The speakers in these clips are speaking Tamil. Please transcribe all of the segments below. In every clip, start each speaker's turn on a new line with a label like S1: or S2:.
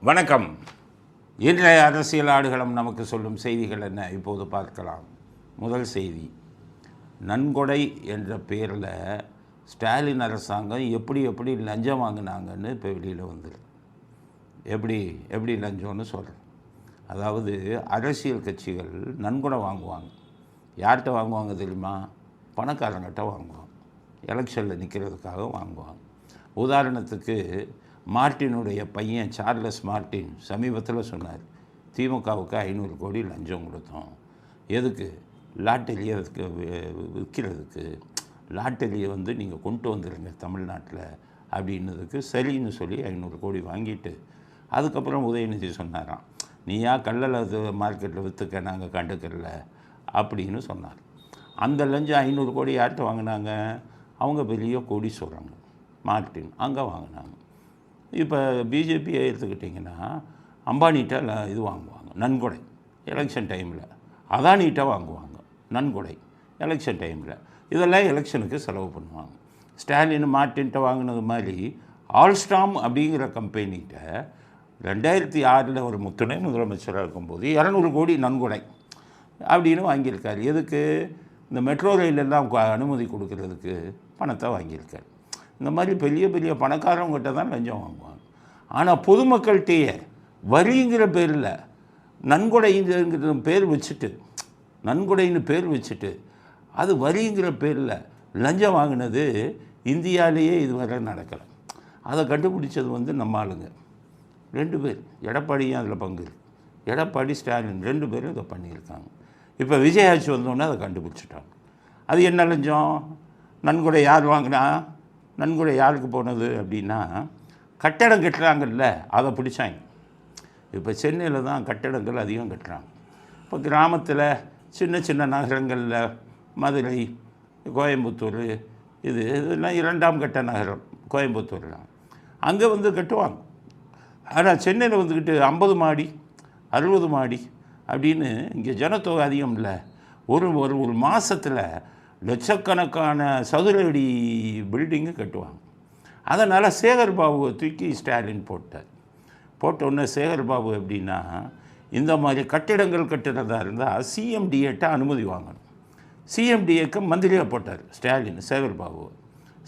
S1: வணக்கம். இன்றைய அரசியல் ஆடுகளம் நமக்கு சொல்லும் செய்திகள் என்ன இப்போது பார்க்கலாம். முதல் செய்தி, நன்கொடை என்ற பேரில் ஸ்டாலின் அரசாங்கம் எப்படி லஞ்சம் வாங்கினாங்கன்னு இப்போ வெளியில் வந்துருக்கு. எப்படி லஞ்சம்னு சொல்கிறேன். அதாவது அரசியல் கட்சிகள் நன்கொடை வாங்குவாங்க. யார்கிட்ட வாங்குவாங்க தெரியுமா? பணக்காரங்கிட்ட வாங்குவாங்க. எலெக்ஷனில் நிற்கிறதுக்காக வாங்குவாங்க. உதாரணத்துக்கு மார்ட்டினுடைய பையன் சார்லஸ் மார்ட்டின் சமீபத்தில் சொன்னார், திமுகவுக்கு 500 கோடி லஞ்சம் கொடுத்தோம். எதுக்கு? லாட்டரியை விற்கிறதுக்கு. லாட்டரியை நீங்கள் கொண்டு வந்துடுங்க தமிழ்நாட்டில் அப்படின்னதுக்கு சரின்னு சொல்லி 500 கோடி வாங்கிட்டு அதுக்கப்புறம் உதயநிதி சொன்னாராம், நீயா கல்லல மார்க்கெட்டில் விற்றுக்க, நாங்கள் கண்டுக்கல அப்படின்னு சொன்னார். அந்த லஞ்சம் 500 கோடி யார்கிட்ட வாங்கினாங்க? அவங்க பெரிய கோடி சொல்கிறாங்க, மார்ட்டின் அங்கே வாங்கினாங்க. இப்போ பிஜேபியை எடுத்துக்கிட்டிங்கன்னா அம்பானிகிட்ட இது வாங்குவாங்க நன்கொடை எலெக்ஷன் டைமில், அதானிகிட்ட வாங்குவாங்க நன்கொடை எலெக்ஷன் டைமில். இதெல்லாம் எலெக்ஷனுக்கு செலவு பண்ணுவாங்க. ஸ்டாலின் மார்ட்டின்கிட்ட வாங்கினது மாதிரி ஆல்ஸ்டாம் அப்படிங்கிற கம்பெனிகிட்ட 2006 ஒரு துணை முதலமைச்சராக இருக்கும்போது 200 கோடி நன்கொடை அப்படின்னு வாங்கியிருக்காரு. எதுக்கு? இந்த மெட்ரோ ரயிலெல்லாம் அனுமதி கொடுக்கறதுக்கு பணத்தை வாங்கியிருக்காரு. இந்த மாதிரி பெரிய பெரிய பணக்காரவங்ககிட்ட தான் லஞ்சம் வாங்குவாங்க. ஆனால் பொதுமக்கள்கிட்டயே வரிங்கிற பேரில் நன்கொடைங்கிற பேர் வச்சுட்டு அது வரிங்கிற பேரில் லஞ்சம் வாங்கினது இந்தியாவிலேயே இதுவரை நடக்கலை. அதை கண்டுபிடிச்சது நம்ம ஆளுங்க 2 பேர். எடப்பாடியும் அதில் பங்கு. எடப்பாடி, ஸ்டாலின் 2 பேரும் இதை பண்ணியிருக்காங்க. இப்போ விஜய் ஆட்சி வந்தோடனே அதை கண்டுபிடிச்சிட்டாங்க. அது என்ன லஞ்சம்? நன்கொடை யார் வாங்கினா? நன்கொடை யாருக்கு போனது அப்படின்னா, கட்டடம் கட்டுறாங்கல்ல, அதை பிடிச்சாங்க. இப்போ சென்னையில் தான் கட்டடங்கள் அதிகம் கட்டுறாங்க. இப்போ கிராமத்தில் சின்ன சின்ன நகரங்களில் மதுரை, கோயம்புத்தூர், இதெல்லாம் 2ஆம் கட்ட நகரம் கோயம்புத்தூர்லாம், அங்கே கட்டுவாங்க. ஆனால் சென்னையில் 50 மாடி 60 மாடி அப்படின்னு இங்கே ஜனத்தொகை அதிகம் இல்லை. ஒரு மாதத்தில் லட்சக்கணக்கான சதுர அடி பில்டிங்கு கட்டுவாங்க. அதனால் சேகர்பாபுவை தூக்கி ஸ்டாலின் போட்டோன்னே சேகர்பாபு எப்படின்னா, இந்த மாதிரி கட்டிடங்கள் கட்டுறதா இருந்தால் சிஎம்டிஏட்ட அனுமதி வாங்கணும். சிஎம்டிஏக்கு மந்திரியாக போட்டார் ஸ்டாலின்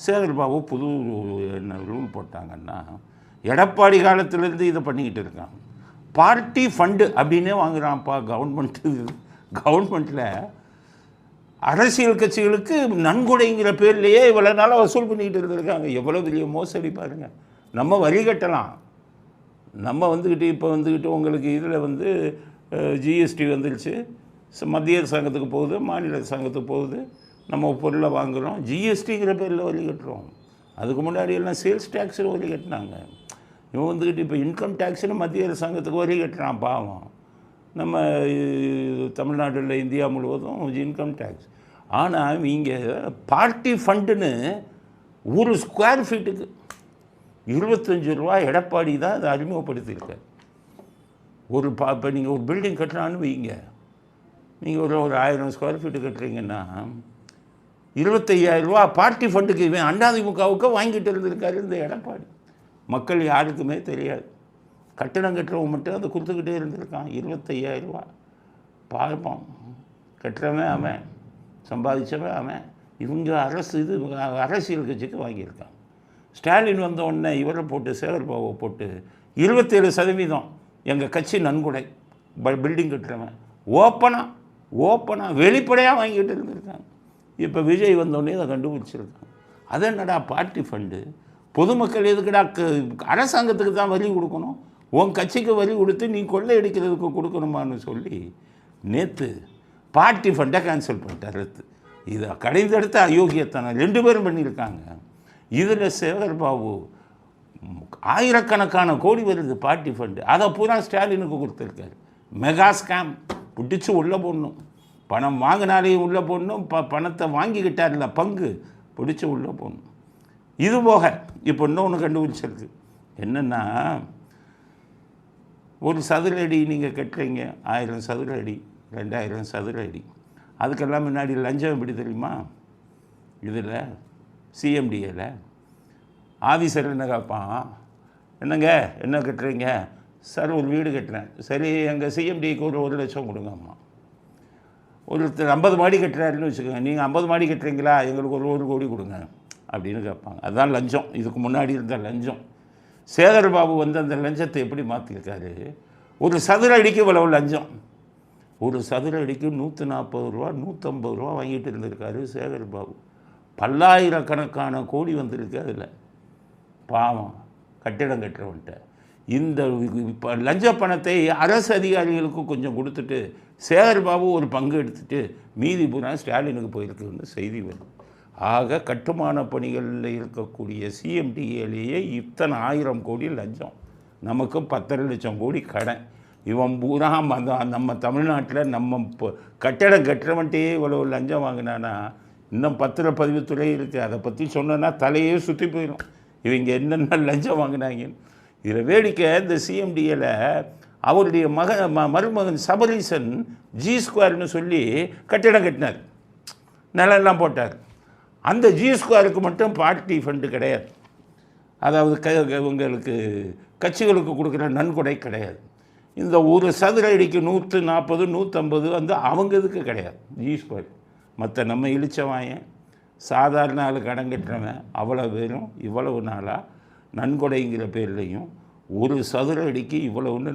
S1: சேகர்பாபு புது என்ன ரூல் போட்டாங்கன்னா, எடப்பாடி காலத்திலேருந்து இதை பண்ணிக்கிட்டு இருக்காங்க. பார்ட்டி ஃபண்டு அப்படின்னே வாங்குகிறான்ப்பா கவர்மெண்ட்டில் அரசியல் கட்சிகளுக்கு நன்கொடைங்கிற பேர்லேயே இவ்வளோ நாளாக வசூல் பண்ணிக்கிட்டு இருந்திருக்காங்க. எவ்வளோ பெரிய மோசடி பாருங்கள். நம்ம வரி கட்டலாம். நம்ம இப்போ உங்களுக்கு இதில் ஜிஎஸ்டி வந்துருச்சு. மத்திய அரசாங்கத்துக்கு போகுது, மாநில அரசாங்கத்துக்கு போகுது. நம்ம பொருளை வாங்குகிறோம், ஜிஎஸ்டிங்கிற பேரில் வரி கட்டுறோம். அதுக்கு முன்னாடி எல்லாம் சேல்ஸ் டேக்ஸில் வரி கட்டினாங்க. இவன் இப்போ இன்கம் டேக்ஸ்னு மத்திய அரசாங்கத்துக்கு வரி கட்டுறான் பாவம். நம்ம தமிழ்நாட்டில் இந்தியா முழுவதும் இன்கம் டேக்ஸ். ஆனால் இங்கே பார்ட்டி ஃபண்டுன்னு ஒரு ஸ்கொயர் ஃபீட்டுக்கு 25 ரூபா எடப்பாடி தான் அதை அறிமுகப்படுத்தியிருக்கார். இப்போ நீங்கள் ஒரு பில்டிங் கட்டுறான்னு வைங்க, நீங்கள் ஒரு 1000 ஸ்கொயர் ஃபீட்டு கட்டுறீங்கன்னா 25,000 ரூபா பார்ட்டி ஃபண்டுக்கு இவன் அண்ணாதிமுகவுக்கு வாங்கிட்டு இருந்திருக்காரு இந்த எடப்பாடி. மக்கள் யாருக்குமே தெரியாது. கட்டடம் கட்டுறவங்க மட்டும் அதை கொடுத்துக்கிட்டே இருந்திருக்கான். 25,000 ரூபா பார்ப்போம். கட்டுறவன் அவன், சம்பாதிச்சவன் அவன். இவங்க அரசியல் கட்சிக்கு வாங்கியிருக்காங்க. ஸ்டாலின் வந்த உடனே இவரை போட்டு சேகர்பாபுவை போட்டு 27% எங்கள் கட்சி நன்கொடை பில்டிங் கட்டுறவன் ஓப்பனாக வெளிப்படையாக வாங்கிட்டு இருந்திருக்காங்க. இப்போ விஜய் வந்தோடனே அதை கண்டுபிடிச்சிருக்காங்க. அது என்னடா பார்ட்டி ஃபண்டு? பொதுமக்கள் எதுக்குடா அரசாங்கத்துக்கு தான் வரி கொடுக்கணும், உன் கட்சிக்கு வரி கொடுத்து நீ கொள்ளை அடிக்கிறதுக்கு கொடுக்கணுமான்னு சொல்லி நேற்று பார்ட்டி ஃபண்டை கேன்சல் பண்ணிட்டார். இதை கடைந்தெடுத்த அயோக்கியத்தனம் 2 பேரும் பண்ணியிருக்காங்க. இதில் சேகர்பாபு ஆயிரக்கணக்கான கோடி வருது பார்ட்டி ஃபண்டு. அதை பூரா ஸ்டாலினுக்கு கொடுத்துருக்காரு. Mega scam. பிடிச்சி உள்ளே போடணும். பணம் வாங்கினாலேயும் உள்ளே போடணும், பணத்தை வாங்கிக்கிட்டார்ல பங்கு பிடிச்சி உள்ளே போடணும். இது போக இப்போ இன்னொன்று கண்டுபிடிச்சிருக்கு. என்னென்னா, ஒரு சதுர அடி நீங்கள் கட்டுறீங்க, 1000 சதுர அடி, 2000 சதுர அடி. அதுக்கெல்லாம் முன்னாடி லஞ்சம் எப்படி தெரியுமா? இதில் சிஎம்டிஏல ஆஃபீஸர் என்ன கேட்பான், என்னங்க என்ன கட்டுறீங்க? சார் ஒரு வீடு கட்டுறேன், சரி எங்கள் சிஎம்டிக்கு ஒரு 1 லட்சம் கொடுங்க அம்மா. ஒருத்தர் 50 மாடி கட்டுறாருன்னு வச்சுக்கோங்க, நீங்கள் 50 மாடி கட்டுறீங்களா, எங்களுக்கு ஒரு 1 கோடி கொடுங்க அப்படின்னு கேட்பாங்க. அதுதான் லஞ்சம். இதுக்கு முன்னாடி இருந்த லஞ்சம். சேகர் பாபு வந்து அந்த லஞ்சத்தை எப்படி மாற்றிருக்காரு? ஒரு சதுர அடிக்கு இவ்வளவு லஞ்சம். ஒரு சதுர அடிக்கு 140 ரூபா 150 ரூபா வாங்கிட்டு இருந்திருக்காரு சேகர் பாபு. பல்லாயிரக்கணக்கான கோடி வந்திருக்கு அதில். பாவம் கட்டிடம் கட்டுறவன்ட்ட. இந்த லஞ்ச பணத்தை அரசு அதிகாரிகளுக்கு கொஞ்சம் கொடுத்துட்டு சேகர் பாபு ஒரு பங்கு எடுத்துட்டு மீதி பூரா ஸ்டாலினுக்கு போயிருக்குன்னு செய்தி வருது. ஆக கட்டுமான பணிகளில் இருக்கக்கூடிய சிஎம்டிஏலேயே இத்தனை 1000 கோடி லஞ்சம், நமக்கு 10 லட்சம் கோடி கடன். இவன் பூரா நம்ம தமிழ்நாட்டில் நம்ம இப்போ கட்டடம் கட்டுறவன்ட்டே இவ்வளோ லஞ்சம் வாங்கினானா இன்னும் பத்திரப்பதிவுத்துறை இருக்குது. அதை பற்றி சொன்னோன்னா தலையே சுற்றி போயிடும், இவங்க என்னென்ன லஞ்சம் வாங்கினாங்கன்னு. இதில் வேடிக்கை, இந்த சிஎம்டிஏல அவருடைய மருமகன் சபரீசன் G2 சொல்லி கட்டிடம் கட்டினார், நிலம்லாம் போட்டார். அந்த G2 மட்டும் பார்ட்டி ஃபண்டு கிடையாது, அதாவது உங்களுக்கு கட்சிகளுக்கு கொடுக்குற நன்கொடை கிடையாது. இந்த ஒரு சதுர அடிக்கு 140 150 வந்து அவங்க இதுக்கு கிடையாது G2. மற்ற நம்ம இழிச்சவாயன் சாதாரண ஆள் கடன் கட்டுறவன் அவ்வளோ பேரும் இவ்வளவு நாளாக நன்கொடைங்கிற பேர்லையும் ஒரு சதுர அடிக்கு இவ்வளவுன்னு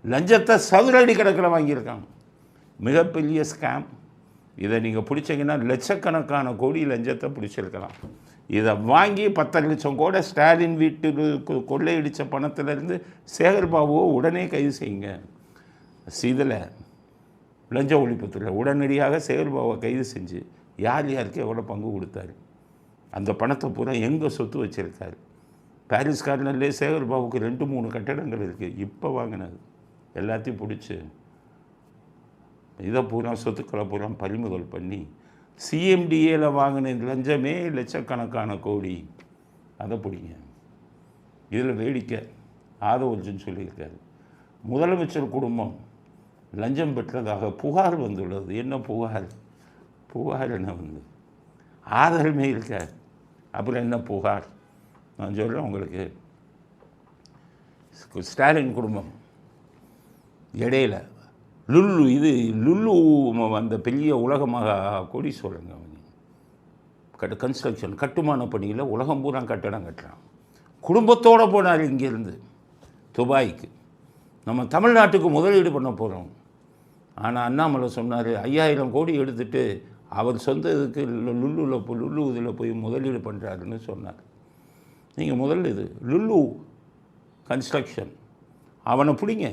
S1: லஞ்சத்தை சதுர அடி கணக்கில் வாங்கியிருக்காங்க. மிகப்பெரிய ஸ்கேம். இதை நீங்கள் பிடிச்சிங்கன்னா லட்சக்கணக்கான கோடி லஞ்சத்தை பிடிச்சிருக்கலாம். இதை வாங்கி 10 லட்சம் கோடி ஸ்டாலின் வீட்டுக்கு கொள்ளையடித்த பணத்திலேருந்து சேகர் பாபுவை உடனே கைது செய்யுங்க. இதில் லஞ்ச ஒழிப்புத்துறை உடனடியாக சேகர் பாபுவை கைது செஞ்சு யார் யாருக்கு எவ்வளோ பங்கு கொடுத்தாரு, அந்த பணத்தை பூரா எங்கே சொத்து வச்சுருக்காரு. பாரிஸ் கார்னர்லேயே சேகர் பாபுக்கு 2-3 கட்டடங்கள் இருக்குது, இப்போ வாங்கினது எல்லாத்தையும் பிடிச்சி இதை பூரா சொத்துக்களை பூரா பறிமுதல் பண்ணி சிஎம்டிஏல வாங்கின லஞ்சமே லட்சக்கணக்கான கோடி, அதை பிடிங்க. இதில் வேடிக்கை ஆதவர்ஜன் சொல்லியிருக்காரு, முதலமைச்சர் குடும்பம் லஞ்சம் பெற்றதாக புகார் வந்துள்ளது. என்ன புகார்? புகார் என்ன வந்து ஆதாரமே இருக்காது, அப்புறம் என்ன புகார்? நான் சொல்கிறேன் உங்களுக்கு. ஸ்டாலின் குடும்பம் இடையில லுல்லு அந்த பெரிய உலகமாக கோடீஸ்வரங்க அவங்க கன்ஸ்ட்ரக்ஷன் கட்டுமான பணியில் உலகம் பூரா கட்டடம் கட்டுறான். குடும்பத்தோடு போனார் இங்கேருந்து துபாய்க்கு. நம்ம தமிழ்நாட்டுக்கு முதலீடு பண்ண போகிறோம். ஆனால் அண்ணாமலை சொன்னார் 5000 கோடி எடுத்துகிட்டு அவர் சொந்த இதுக்கு லுல்லு இதில் போய் முதலீடு பண்ணுறாருன்னு சொன்னார். நீங்கள் முதல்ல இது லுல்லு கன்ஸ்ட்ரக்ஷன் அவனை பிடிங்க.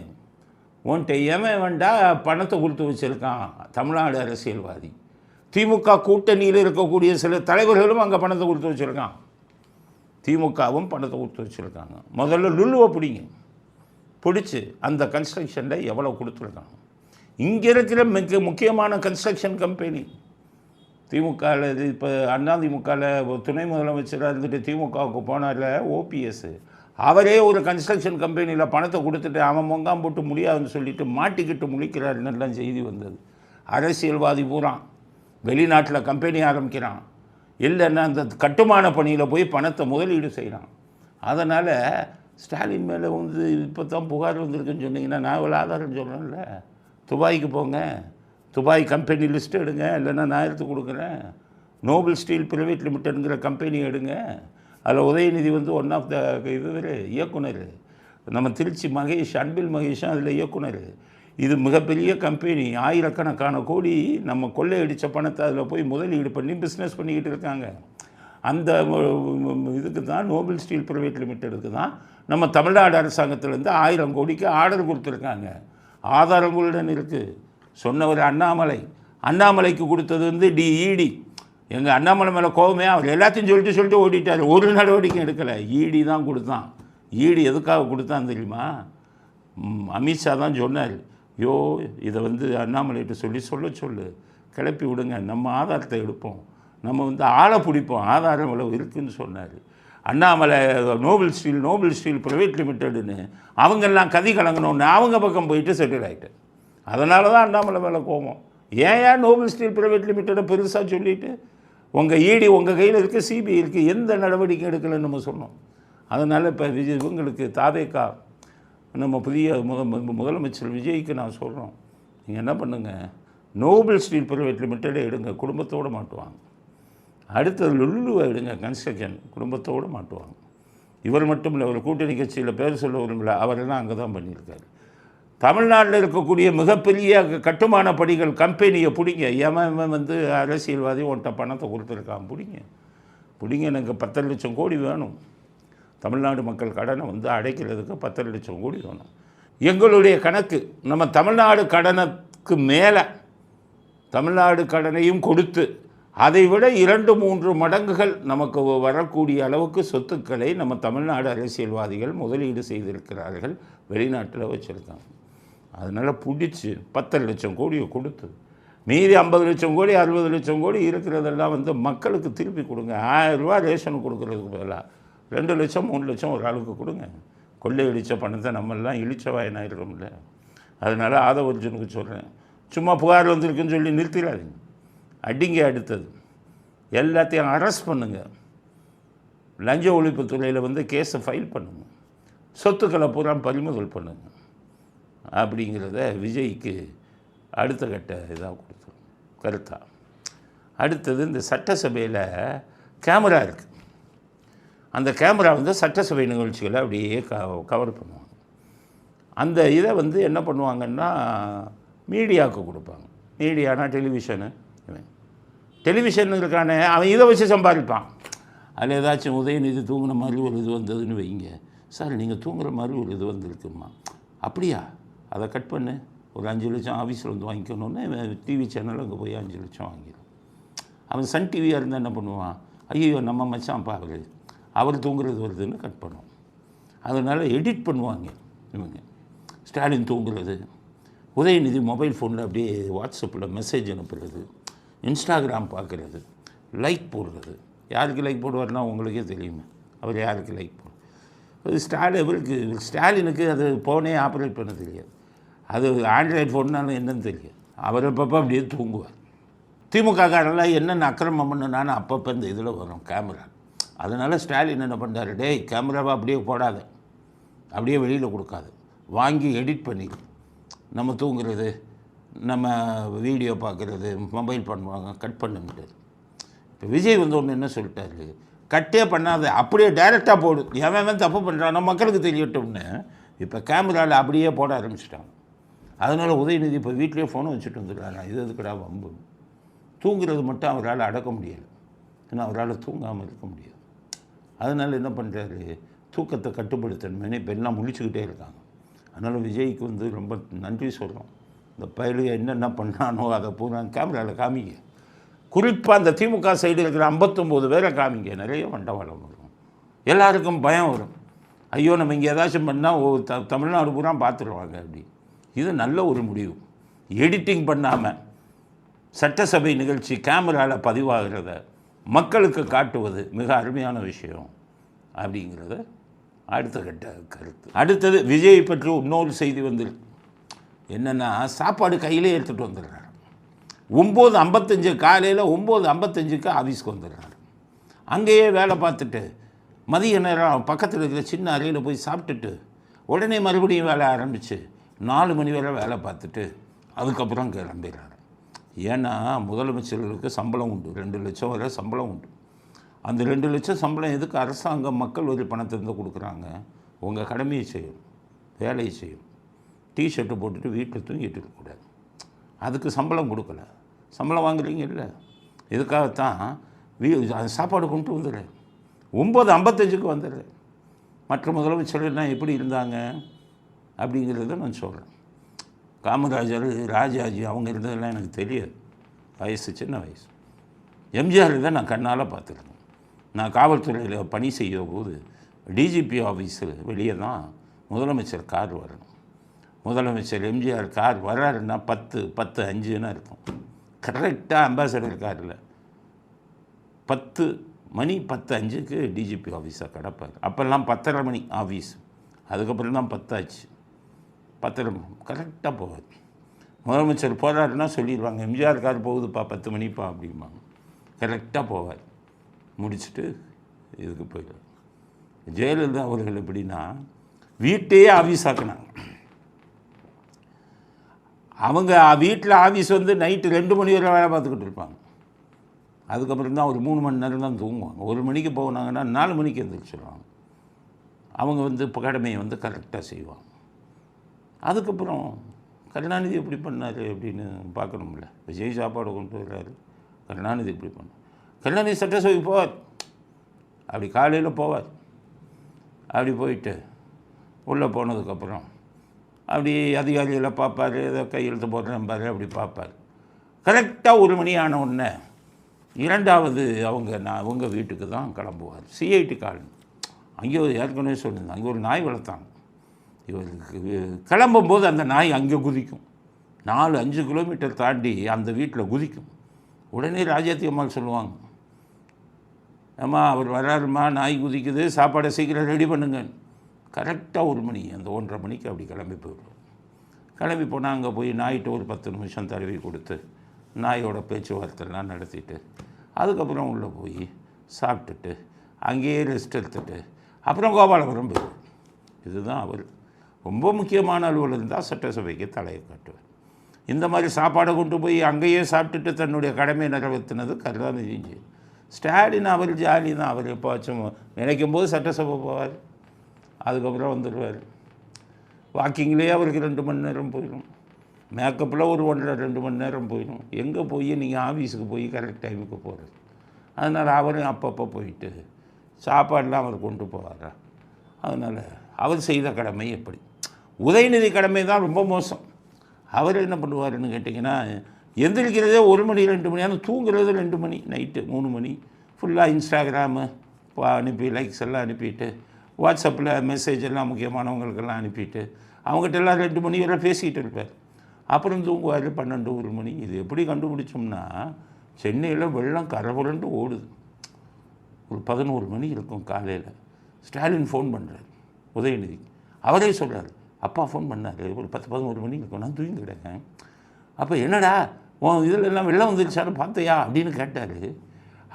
S1: உன்ட்ட எவன் வேண்டா பணத்தை கொடுத்து வச்சுருக்கான் தமிழ்நாடு அரசியல்வாதி. திமுக கூட்டணியில் இருக்கக்கூடிய சில தலைவர்களும் அங்கே பணத்தை கொடுத்து வச்சுருக்கான், திமுகவும் பணத்தை கொடுத்து வச்சுருக்காங்க. முதல்ல லுல்லுவை பிடிங்க. பிடிச்சி அந்த கன்ஸ்ட்ரக்ஷனில் எவ்வளோ கொடுத்துருக்காங்க. இங்கே இருக்கிற மிக முக்கியமான கன்ஸ்ட்ரக்ஷன் கம்பெனி திமுகவில் இப்போ அதிமுகவில் துணை முதலமைச்சராக இருந்துட்டு திமுகவுக்கு போனார்ல OPS, அவரே ஒரு கன்ஸ்ட்ரக்ஷன் கம்பெனியில் பணத்தை கொடுத்துட்டு அவன் மொங்காம் போட்டு முடியாதுன்னு சொல்லிட்டு மாட்டிக்கிட்டு முழிக்கிறாருன்னெல்லாம் செய்தி வந்தது. அரசியல்வாதி பூரா வெளிநாட்டில் கம்பெனி ஆரம்பிக்கிறான், இல்லைன்னா அந்த கட்டுமான பணியில் போய் பணத்தை முதலீடு செய்கிறான். அதனால் ஸ்டாலின் மேலே வந்து இப்போ தான் புகார் வந்திருக்குன்னு சொன்னீங்கன்னா நான் இவ்வளோ ஆதாரம் சொல்கிறேன்ல. துபாய்க்கு போங்க, துபாய் கம்பெனி லிஸ்ட்டு எடுங்க, இல்லைன்னா நான் எடுத்து கொடுக்குறேன். நோபல் ஸ்டீல் பிரைவேட் லிமிட்டெடுங்கிற கம்பெனி எடுங்க. அதில் உதயநிதி வந்து ஒன் ஆஃப் த இயக்குனர். நம்ம திருச்சி மகேஷ், அன்பில் மகேஷும் அதில் இயக்குனர். இது மிகப்பெரிய கம்பெனி, ஆயிரக்கணக்கான கோடி நம்ம கொள்ளையடித்த பணத்தை அதில் போய் முதலீடு பண்ணி பிஸ்னஸ் பண்ணிக்கிட்டு இருக்காங்க. அந்த இதுக்கு தான் நோபல் ஸ்டீல் பிரைவேட் லிமிட்டெடுக்கு தான் நம்ம தமிழ்நாடு அரசாங்கத்திலேருந்து 1000 கோடிக்கு ஆர்டர் கொடுத்துருக்காங்க. ஆதாரங்களுடன் இருக்குது. சொன்னவர் அண்ணாமலைக்கு கொடுத்தது வந்து ED. எங்கள் அண்ணாமலை மேலே கோபமே, அவர் எல்லாத்தையும் சொல்லிட்டு ஓடிட்டார். ஒரு நடவடிக்கை எடுக்கலை. ED தான் கொடுத்தான். ED எதுக்காக கொடுத்தான் தெரியுமா? அமித்ஷா தான் சொன்னார், இதை வந்து அண்ணாமலைகிட்ட சொல்லு கிளப்பி விடுங்க, நம்ம ஆதாரத்தை எடுப்போம், நம்ம வந்து ஆளை பிடிப்போம், ஆதாரம் இவ்வளவு இருக்குதுன்னு சொன்னார். அண்ணாமலை நோபல் ஸ்டீல் பிரைவேட் லிமிட்டடுன்னு அவங்கெல்லாம் கதி கலங்கணுன்னு அவங்க பக்கம் போயிட்டு செட்டில் ஆகிட்டு. அதனால தான் அண்ணாமலை மேலே கோபம். ஏன் நோபல் ஸ்டீல் பிரைவேட் லிமிட்டடை பெருசாக சொல்லிவிட்டு உங்கள் ED உங்கள் கையில் இருக்குது, CBI இருக்குது, எந்த நடவடிக்கை எடுக்கலைன்னு நம்ம சொன்னோம். அதனால் இப்போ இவங்களுக்கு தாவேக்கா நம்ம புதிய முதலமைச்சர் விஜய்க்கு நான் சொல்கிறோம், நீங்கள் என்ன பண்ணுங்கள், நோபல் ஸ்டீல் பிரைவேட் லிமிட்டடே எடுங்க, குடும்பத்தோடு மாட்டுவாங்க. அடுத்தது லுல்லுவை எடுங்க, கன்ஸ்ட்ரக்ஷன், குடும்பத்தோடு மாட்டுவாங்க. இவர் மட்டும் இல்லை, ஒரு கூட்டணி கட்சியில் பேர் சொல்ல விரும்பல, அவரெல்லாம் அங்கே தான் பண்ணியிருக்காரு. தமிழ்நாட்டில் இருக்கக்கூடிய மிகப்பெரிய கட்டுமான பணிகள் கம்பெனியை பிடிங்க. எவன் வந்து அரசியல்வாதி உன்ட்ட பணத்தை கொடுத்துருக்கான், பிடிங்க. எனக்கு 10 லட்சம் கோடி வேணும். தமிழ்நாடு மக்கள் கடனை வந்து அடைக்கிறதுக்கு 10 லட்சம் கோடி வேணும். எங்களுடைய கணக்கு, நம்ம தமிழ்நாடு கடனுக்கு மேலே தமிழ்நாடு கடனையும் கொடுத்து அதை விட 2-3 மடங்குகள் நமக்கு வரக்கூடிய அளவுக்கு சொத்துக்களை நம்ம தமிழ்நாடு அரசியல்வாதிகள் முதலீடு செய்திருக்கிறார்கள், வெளிநாட்டில் வச்சுருக்காங்க. அதனால் பிடிச்சி 10 லட்சம் கோடியை கொடுத்து மீதி 50 லட்சம் கோடி 60 லட்சம் கோடி இருக்கிறதெல்லாம் வந்து மக்களுக்கு திருப்பி கொடுங்க. 1000 ரூபா ரேஷன் கொடுக்குறதுக்கு பதிலாக 2 லட்சம் 3 லட்சம் ஒரு ஆளுக்கு கொடுங்க. கொள்ளையடித்த பணத்தை நம்மெல்லாம் இழிச்ச வாயினாயிருக்கோம்ல. அதனால் ஆதவர்ஜுனுக்கு சொல்கிறேன், சும்மா புகார் வந்திருக்குன்னு சொல்லி நிறுத்திடாதீங்க, அடிங்க. அடுத்தது எல்லாத்தையும் அரெஸ்ட் பண்ணுங்கள். லஞ்ச ஒழிப்புத்துறையில் வந்து கேஸை ஃபைல் பண்ணுங்கள், சொத்துக்களை பூரா பறிமுதல் பண்ணுங்கள். அப்படிங்கிறத விஜய்க்கு அடுத்த கட்ட இதாக கொடுத்தோம் கருத்தாக. அடுத்தது இந்த சட்டசபையில் கேமரா இருக்குது. அந்த கேமரா வந்து சட்டசபை நிகழ்ச்சிகளை அப்படியே கவர் பண்ணுவாங்க. அந்த இதை வந்து என்ன பண்ணுவாங்கன்னா மீடியாவுக்கு கொடுப்பாங்க. மீடியானா டெலிவிஷனுக்கான அவன் இதை வச்சு சம்பாதிப்பான். அதில் ஏதாச்சும் உதயநிதி தூங்குன மாதிரி ஒரு இது வந்ததுன்னு வைங்க, சார் நீங்கள் தூங்குற மாதிரி ஒரு இது வந்திருக்குமா, அப்படியா, அதை கட் பண்ணு, ஒரு 5 லட்சம் ஆஃபீஸில் வந்து வாங்கிக்கணுன்னு டிவி சேனல் அங்கே போய் 5 லட்சம் வாங்கிடும். அவன் சன் டிவியாக இருந்தால் என்ன பண்ணுவான், ஐயோ நம்ம மச்சான்ப்பா அவர் தூங்குறது வருதுன்னு கட் பண்ணுவோம். அதனால் எடிட் பண்ணுவாங்க இவங்க. ஸ்டாலின் தூங்குறது, உதயநிதி மொபைல் ஃபோனில் அப்படியே வாட்ஸ்அப்பில் மெசேஜ் அனுப்புறது, இன்ஸ்டாகிராம் பார்க்குறது, லைக் போடுறது. யாருக்கு லைக் போடுவார்னா உங்களுக்கே தெரியுமே, அவர் யாருக்கு லைக் போடுவார். அது ஸ்டாலினுக்கு அது ஃபோனே ஆப்ரேட் பண்ண தெரியாது. அது ஆண்ட்ராய்டு ஃபோன்னாலும் என்னன்னு தெரியாது. அவர் அப்பப்போ அப்படியே தூங்குவார். திமுககாரெல்லாம் என்னென்ன அக்கிரமம் பண்ணுனான்னு அப்பப்போ இந்த இதில் வரும் கேமரா. அதனால் ஸ்டாலின் என்ன பண்ணுறாரு, டேய் கேமராவை அப்படியே போடாத, அப்படியே வெளியில் கொடுக்காது, வாங்கி எடிட் பண்ணிடு. நம்ம தூங்குறது, நம்ம வீடியோ பார்க்குறது, மொபைல் பண்ணுவாங்க, கட் பண்ணுன்ட்டு. இப்போ விஜய் வந்து ஒன்று என்ன சொல்லிட்டாரு, கட்டே பண்ணாத, அப்படியே டைரெக்டாக போடு, எவன் தப்பு பண்ணுறானோ மக்களுக்கு தெரியட்டும்னு இப்போ கேமராவில் அப்படியே போட ஆரம்பிச்சிட்டாங்க. அதனால் உதயநிதி இப்போ வீட்லேயே ஃபோனை வச்சுட்டு வந்துடுறாங்க. இது எதுக்குடா வம்பு. தூங்குறது மட்டும் அவரால் அடக்க முடியலை, ஏன்னா அவரால் தூங்காமல் இருக்க முடியாது. அதனால் என்ன பண்ணுறாரு, தூக்கத்தை கட்டுப்படுத்தணுமே இப்போ எல்லாம் முழிச்சுக்கிட்டே இருக்காங்க. அதனால் விஜய்க்கு வந்து ரொம்ப நன்றி சொல்கிறோம். இந்த பயிலுக என்னென்ன பண்ணானோ அதை பூரா கேமராவில் காமிங்க. குறிப்பாக அந்த திமுக சைடு இருக்கிற 59 பேரை காமிங்க. நிறைய வண்டவாளம் வரும், எல்லாருக்கும் பயம் வரும். ஐயோ நம்ம இங்கே ஏதாச்சும் பண்ணால் தமிழ்நாடு பூரா பார்த்துருவாங்க. அப்படி இது நல்ல ஒரு முடிவு. எடிட்டிங் பண்ணாமல் சட்டசபை நிகழ்ச்சி கேமராவில் பதிவாகிறத மக்களுக்கு காட்டுவது மிக அருமையான விஷயம் அப்படிங்கிறத அடுத்த கட்ட கருத்து. அடுத்தது விஜய் பற்றி இன்னொரு செய்தி வந்துருக்கு. என்னென்னா, சாப்பாடு கையிலே எடுத்துகிட்டு வந்துடுறாரு. 9:55 காலையில் 9:55க்கு ஆஃபீஸ்க்கு வந்துடுறாரு. அங்கேயே வேலை பார்த்துட்டு மதிய நேரம் பக்கத்தில் இருக்கிற சின்ன அறையில் போய் சாப்பிட்டுட்டு உடனே மறுபடியும் வேலை ஆரம்பித்து 4 மணி வரை வேலை பார்த்துட்டு அதுக்கப்புறம் கிளம்பிடுறாரு. ஏன்னா முதலமைச்சர்களுக்கு சம்பளம் உண்டு, 2 லட்சம் வரை சம்பளம் உண்டு. அந்த 2 லட்சம் சம்பளம் எதுக்கு அரசாங்கம் மக்கள் வரி பணத்திலிருந்து கொடுக்குறாங்க? உங்கள் கடமையை செய்யும், வேலையை செய்யும். டிஷர்ட்டு போட்டுட்டு வீட்டில் தூங்கிட்டு இருக்கக்கூடாது. அதுக்கு சம்பளம் கொடுக்கல, சம்பளம் வாங்குறீங்க இல்லை, இதுக்காகத்தான் சாப்பாடு கொண்டு வந்துடுறேன். 9:55க்கு வந்துடுறேன். மற்ற முதலமைச்சர்கள்லாம் எப்படி இருந்தாங்க அப்படிங்கிறத நான் சொல்கிறேன். காமராஜர், ராஜாஜி அவங்க இருந்ததெல்லாம் எனக்கு தெரியாது, வயசு சின்ன வயசு. எம்ஜிஆர் தான் நான் கண்ணால் பார்த்துருக்கேன். நான் காவல்துறையில் பணி செய்ய போது டிஜிபி ஆஃபீஸில் வெளியே தான் முதலமைச்சர் கார் வரணும். முதலமைச்சர் எம்ஜிஆர் கார் வராருன்னா 10:05ன்னு இருக்கும். கரெக்டாக அம்பாசடர் காரில் 10:05க்கு டிஜிபி ஆஃபீஸாக கிடப்பார். அப்போல்லாம் 10:30 மணி ஆஃபீஸ், அதுக்கப்புறம் தான் 10 ஆச்சு. 10:30 கரெக்டாக போவார். முதலமைச்சர் போகிறாருன்னா சொல்லிடுவாங்க, எம்ஜிஆர் கார் போகுதுப்பா 10 மணிப்பா அப்படிம்பாங்க. கரெக்டாக போவார், முடிச்சுட்டு இதுக்கு போயிடுவார். ஜெயலலிதா அவர்கள் எப்படின்னா வீட்டையே ஆஃபீஸ் ஆக்கினாங்க. அவங்க வீட்டில் ஆஃபீஸ் வந்து நைட்டு 2 மணி வரை வேலை பார்த்துக்கிட்டு இருப்பாங்க. அதுக்கப்புறம் தான் ஒரு 3 மணி நேரம் தான் தூங்குவாங்க. 1 மணிக்கு போனாங்கன்னா 4 மணிக்கு எழுந்திரிச்சிடுவாங்க. அவங்க வந்து இப்போ கடமையை வந்து கரெக்டாக செய்வாங்க. அதுக்கப்புறம் கருணாநிதி எப்படி பண்ணார் அப்படின்னு பார்க்கணும்ல. விஜய் சாப்பாடு கொண்டு வர்றாரு, கருணாநிதி எப்படி பண்ணார். கருணாநிதி சட்டசபைக்கு போவார், அப்படி காலையில் போவார். அப்படி போயிட்டு உள்ளே போனதுக்கப்புறம் அப்படி அதிகாரிகளை பார்ப்பார், ஏதோ கையெழுத்து போடுறேன் அப்படி பார்ப்பார். கரெக்டாக 1 மணி ஆன உடனே 2வது அவங்க வீட்டுக்கு தான் கிளம்புவார். சிஐடி காலனி, அங்கே ஏற்கனவே சொல்லியிருந்தேன், அங்கே ஒரு நாய் வளர்த்தாங்க. இவருக்கு கிளம்பும்போது அந்த நாய் அங்கே குதிக்கும். 4-5 கிலோமீட்டர் தாண்டி அந்த வீட்டில் குதிக்கும். உடனே ராஜாத்தி அம்மாள் சொல்லுவாங்க, அம்மா அவர் வராருமா, நாய் குதிக்குது, சாப்பாடை சீக்கிரம் ரெடி பண்ணுங்க. கரெக்டாக 1 மணி, அந்த 1:30 மணிக்கு அப்படி கிளம்பி போயிடுவோம். கிளம்பி போனால் அங்கே போய் நாய்கிட்ட ஒரு 10 நிமிஷம் தடவி கொடுத்து நாயோட பேச்சுவார்த்தைலாம் நடத்திட்டு அதுக்கப்புறம் உள்ளே போய் சாப்பிட்டுட்டு அங்கேயே ரெஸ்ட் எடுத்துட்டு அப்புறம் கோபாலபுரம் போயிடுவோம். இதுதான் அவர். ரொம்ப முக்கியமான அலுவலர் இருந்தால் சட்டசபைக்கு தலையை காட்டுவார். இந்த மாதிரி சாப்பாடை கொண்டு போய் அங்கேயே சாப்பிட்டுட்டு தன்னுடைய கடமையை நிறைவேற்றினது கருணாநிதி. ஸ்டாலின் அவர் ஜாலி தான். அவர் எப்போச்சும் நினைக்கும் போது சட்டசபை போவார், அதுக்கப்புறம் வந்துடுவார். வாக்கிங்லேயே அவருக்கு 2 மணி நேரம் போயிடும். மேக்கப்பில் ஒரு 1.5-2 மணி நேரம் போயிடும். எங்கே போய் நீங்கள் ஆஃபீஸுக்கு போய் கரெக்ட் டைமுக்கு போகிறது. அதனால் அவரும் அப்பப்போ போயிட்டு சாப்பாடெலாம் அவர் கொண்டு போவார். அதனால் அவர் செய்த கடமை எப்படி. உதயநிதி கடமை தான் ரொம்ப மோசம். அவர் என்ன பண்ணுவாருன்னு கேட்டிங்கன்னா, எந்திரிக்கிறதே 1 மணி 2 மணி, ஆனால் தூங்குறது 2 மணி, நைட்டு 3 மணி. ஃபுல்லாக இன்ஸ்டாகிராமு அனுப்பி லைக்ஸ் எல்லாம் அனுப்பிட்டு, வாட்ஸ்அப்பில் மெசேஜ் எல்லாம் முக்கியமானவங்களுக்கெல்லாம் அனுப்பிட்டு அவங்ககிட்ட எல்லாம் 2 மணி வரை பேசிக்கிட்டு இருப்பார். அப்புறம் தூங்குவார் 12-1 மணி. இது எப்படி கண்டுபிடிச்சோம்னா, சென்னையில் வெள்ளம் கரபுரண்டு ஓடுது. ஒரு 11 மணி இருக்கும் காலையில். ஸ்டாலின் ஃபோன் பண்ணுறாரு உதயநிதி. அவரே சொல்கிறார், அப்பா ஃபோன் பண்ணார், ஒரு 10-11 மணி இருக்கும், நான் தூங்கி கிடக்கேன். அப்போ என்னடா இதில் எல்லாம் வெள்ளம் வந்துருச்சாலும் பார்த்தையா அப்படின்னு கேட்டார்.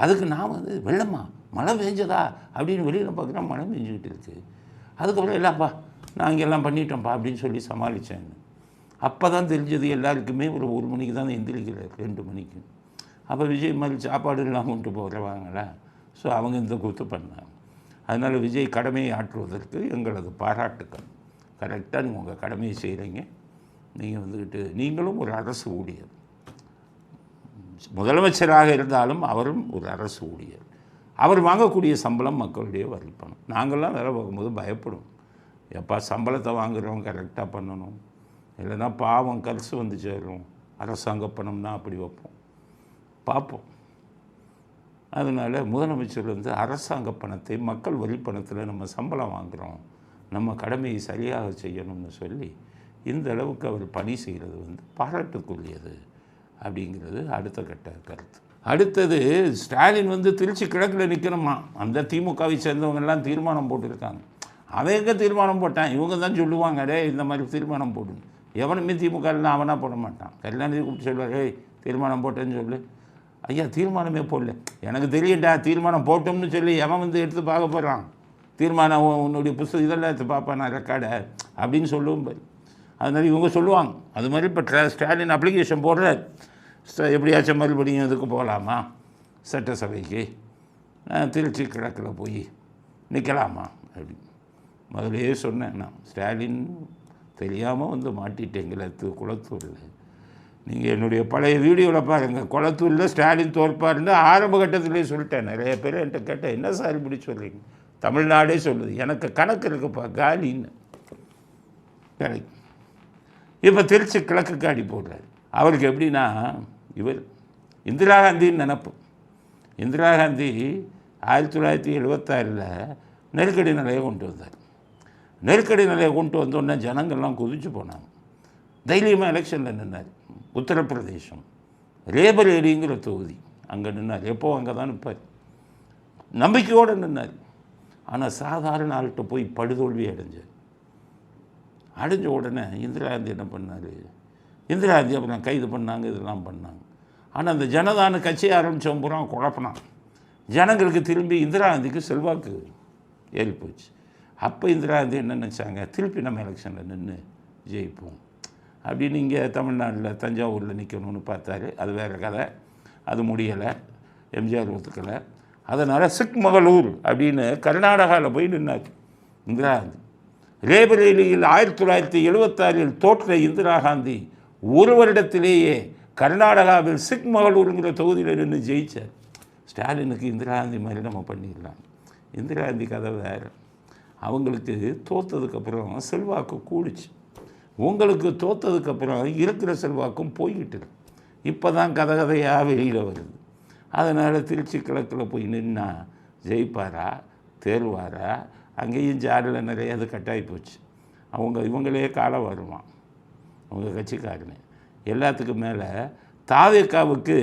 S1: அதுக்கு நான் வந்து வெள்ளமா, மழை பெஞ்சதா அப்படின்னு வெளியில் பார்க்குறேன், மழை பெஞ்சிக்கிட்டு இருக்குது. அதுக்கப்புறம் இல்லைப்பா நான் இங்கெல்லாம் பண்ணிட்டோம்ப்பா அப்படின்னு சொல்லி சமாளித்தேன். அப்போ தான் தெரிஞ்சது எல்லாருக்குமே ஒரு 1 மணிக்கு தான் எந்திரிக்கிறார், 2 மணிக்கு. அப்போ விஜய் மாதிரி சாப்பாடு எல்லாம் கொண்டு போகிறவாங்களா, ஸோ அவங்க இந்த கூத்து பண்ணாங்க. அதனால் விஜய் கடமையை ஆற்றுவதற்கு எங்களது பாராட்டுக்கள். கரெக்டாக நீங்கள் உங்கள் கடமையை செய்கிறீங்க. நீங்கள் வந்துக்கிட்டு நீங்களும் ஒரு அரசு ஊழியர், முதலமைச்சராக இருந்தாலும் அவரும் ஒரு அரசு ஊழியர். அவர் வாங்கக்கூடிய சம்பளம் மக்களுடைய வரிப்பணம். நாங்கள்லாம் வேலை பார்க்கும்போது பயப்படும், எப்பா சம்பளத்தை வாங்குகிறவங்க கரெக்டாக பண்ணணும், இல்லைன்னா பாவம் கரிசு வந்து சேரும். அரசாங்க பணம்னா அப்படி வைப்போம், பார்ப்போம். அதனால் முதலமைச்சர் வந்து அரசாங்க பணத்தை மக்கள் வரி பணத்தில் நம்ம சம்பளம் வாங்குகிறோம், நம்ம கடமையை சரியாக செய்யணும்னு சொல்லி இந்த அளவுக்கு அவர் பணி செய்கிறது வந்து பாராட்டுக்குரியது அப்படிங்கிறது அடுத்த கட்ட கருத்து. அடுத்தது, ஸ்டாலின் வந்து திருச்சி கிழக்கில் நிற்கணுமா, அந்த திமுகவை சேர்ந்தவங்கெல்லாம் தீர்மானம் போட்டிருக்காங்க. அவன் எங்கே தீர்மானம் போட்டான், இவங்க தான் சொல்லுவாங்க, டே இந்த மாதிரி தீர்மானம் போடுங்க. எவனுமே திமுக இல்லைன்னா அவனாக போட மாட்டான். கருணாநிதி கூப்பிட்டு சொல்லுவார், ஏய் தீர்மானம் போட்டேன்னு சொல்லு. ஐயா தீர்மானமே போடல, எனக்கு தெரியண்டா தீர்மானம் போட்டோம்னு சொல்லி எவன் வந்து எடுத்து பார்க்க போகிறான், தீர்மானம் உன்னுடைய புஸ்தகம் இதெல்லாம் எடுத்து பார்ப்பேன் நான் ரெக்கார்டை அப்படின்னு சொல்லுவோம் பாரு. அதனால் இவங்க சொல்லுவாங்க. அது மாதிரி இப்போ ஸ்டாலின் அப்ளிகேஷன் போடுறார், எப்படியாச்சும் மறுபடியும் இதுக்கு போகலாமா சட்டசபைக்கு, திருச்சி கிழக்கில் போய் நிற்கலாமா அப்படி. முதலே சொன்னேன் நான், ஸ்டாலின் தெரியாமல் வந்து மாட்டிட்டேங்கள குளத்தூரில். நீங்கள் என்னுடைய பழைய வீடியோவில் பாருங்கள், குளத்தூரில் ஸ்டாலின் தோற்பாருன்னு ஆரம்ப கட்டத்திலே சொல்லிட்டேன். நிறைய பேர் என்கிட்ட கேட்டேன், என்ன சார் இப்படி சொல்கிறீங்க, தமிழ்நாடே சொல்லுது, எனக்கு கணக்கு இருக்குப்பா காலின்னு கணக்கு. இப்போ திருச்சி கிழக்கு காடி போடுறாரு. அவருக்கு எப்படின்னா, இவர் இந்திரா காந்தின்னு நினப்பு. இந்திரா காந்தி 1976 நெருக்கடி நிலையை கொண்டு வந்தார். நெருக்கடி நிலையை கொண்டு வந்தோடனே ஜனங்கள்லாம் குதிச்சு போனாங்க. தைரியமாக எலெக்ஷனில் நின்னார். உத்தரப்பிரதேசம் ரேபரேலிங்கிற தொகுதி அங்கே நின்னார். எப்போது அங்கே தான் நிற்பார், நம்பிக்கையோடு நின்னார். ஆனால் சாதாரண ஆள்கிட்ட போய் படுதோல்வி அடைஞ்ச உடனே இந்திரா காந்தி என்ன பண்ணார், இந்திரா காந்தி அப்புறம் கைது பண்ணாங்க, இதெல்லாம் பண்ணாங்க. ஆனால் அந்த ஜனதான கட்சியை ஆரம்பித்தவன் பூரா குழப்பினான். ஜனங்களுக்கு திரும்பி இந்திரா காந்திக்கு செல்வாக்கு ஏறி போச்சு. அப்போ இந்திரா காந்தி என்ன நினச்சாங்க, திருப்பி நம்ம எலெக்ஷனில் நின்று ஜெயிப்போம் அப்படின்னு. இங்கே தமிழ்நாட்டில் தஞ்சாவூரில் நிற்கணும்னு பார்த்தாரு. அது வேறு கதை, அது முடியலை, எம்ஜிஆர் ஒத்துக்கலை. அதனால் சிக்மகளூர் அப்படின்னு கர்நாடகாவில் போய் நின்னார் இந்திரா காந்தி. ரேபரேலியில் 1976 தோற்ற இந்திரா காந்தி ஒரு வருடத்திலேயே கர்நாடகாவில் சிக்மகளூருங்கிற தொகுதியில் நின்று ஜெயித்தார். ஸ்டாலினுக்கு இந்திரா காந்தி மாதிரி நம்ம பண்ணிடலாம். இந்திரா காந்தி கதை வேறு. அவங்களுக்கு தோற்றதுக்கப்புறம் செல்வாக்கு கூடிச்சு. உங்களுக்கு தோற்றதுக்கப்புறம் இருக்கிற செல்வாக்கும் போய்கிட்டு இருக்கு. இப்போ தான் கதையாக வெளியில் வருது. அதனால் திருச்சி கிழக்கில் போய் நின்னா ஜெயிப்பாரா, தேர்வாரா? அங்கேயும் ஜாடில் நிறைய அது கட்டாயி போச்சு. இவங்களே காலம் வருவான் அவங்க கட்சிக்காரனு. எல்லாத்துக்கும் மேலே தாவேக்காவுக்கு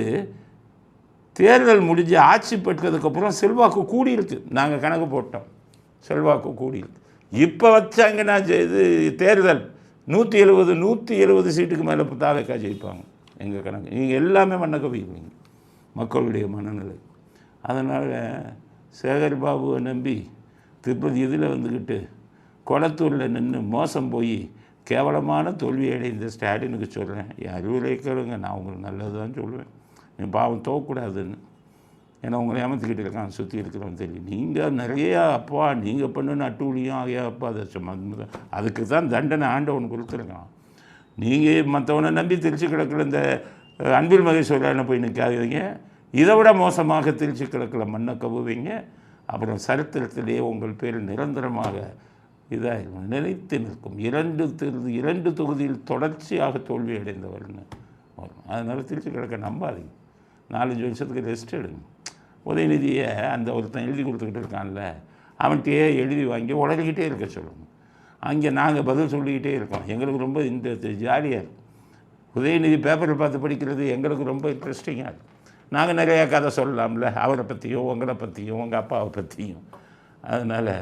S1: தேர்தல் முடிஞ்சு ஆட்சி பெற்றதுக்கப்புறம் செல்வாக்கு கூடியிருக்கு. நாங்கள் கணக்கு போட்டோம், செல்வாக்கு கூடியிருக்கு. இப்போ வச்சாங்கன்னா இது தேர்தல் 170 சீட்டுக்கு மேலே தாவேக்கா ஜெயிப்பாங்க. எங்கள் கணக்கு நீங்கள் எல்லாமே மண்ணக்கவிங்க மக்களுடைய மனநிலை. அதனால் சேகர் பாபுவை நம்பி திருப்பதி இதில் வந்துக்கிட்டு கொளத்தூரில் நின்று மோசம் போய் கேவலமான தோல்வி அடைந்த ஸ்டாலினுக்கு சொல்கிறேன், என் அறிவுரை கேளுங்க, நான் உங்களுக்கு நல்லது தான் சொல்லுவேன். என் பாவம் தோக்கக்கூடாதுன்னு. ஏன்னா உங்களை ஏமாற்றிக்கிட்டு இருக்கான் சுற்றி இருக்கிறவன் தெரியும். நீங்கள் நிறையா அப்பா நீங்கள் பண்ணுன்னு அட்டூழியம் ஆகியா அப்பா அதை அதுக்கு தான் தண்டனை ஆண்டவன் கொடுத்துருக்கான். நீங்கள் மற்றவனை நம்பி திருச்சி கிழக்கில் இந்த அன்பில் மகேஸ்வரனை போய் நிற்காதீங்க. இதை விட மோசமாக திருச்சி கிழக்கில் மண்ணை கவுவீங்க. அப்புறம் சரித்திரத்திலேயே உங்கள் பேர் நிரந்தரமாக இதாக நிலைத்து நிற்கும். 2 தொகுதியில் தொடர்ச்சியாக தோல்வி அடைந்தவர்னு வரும். அதனால் திருச்சி கிழக்க நம்பாதீங்க. 4-5 வருஷத்துக்கு ரெஸ்ட் எடுங்க. உதயநிதியை அந்த ஒருத்தன் எழுதி கொடுத்துக்கிட்டு இருக்கான்ல, அவன்கிட்டயே எழுதி வாங்கி உளறிக்கிட்டே இருக்க சொல்லணும். அங்கே நாங்கள் பதில் சொல்லிக்கிட்டே இருக்கோம். எங்களுக்கு ரொம்ப இந்த ஜாலியாக இருக்கும். உதயநிதி பேப்பரில் பார்த்து படிக்கிறது எங்களுக்கு ரொம்ப இன்ட்ரெஸ்டிங்காக இருக்கும். நாங்கள் நிறையா கதை சொல்லலாம்ல, அவரை பற்றியும் உங்களை பற்றியும் உங்கள் அப்பாவை பற்றியும். அதனால்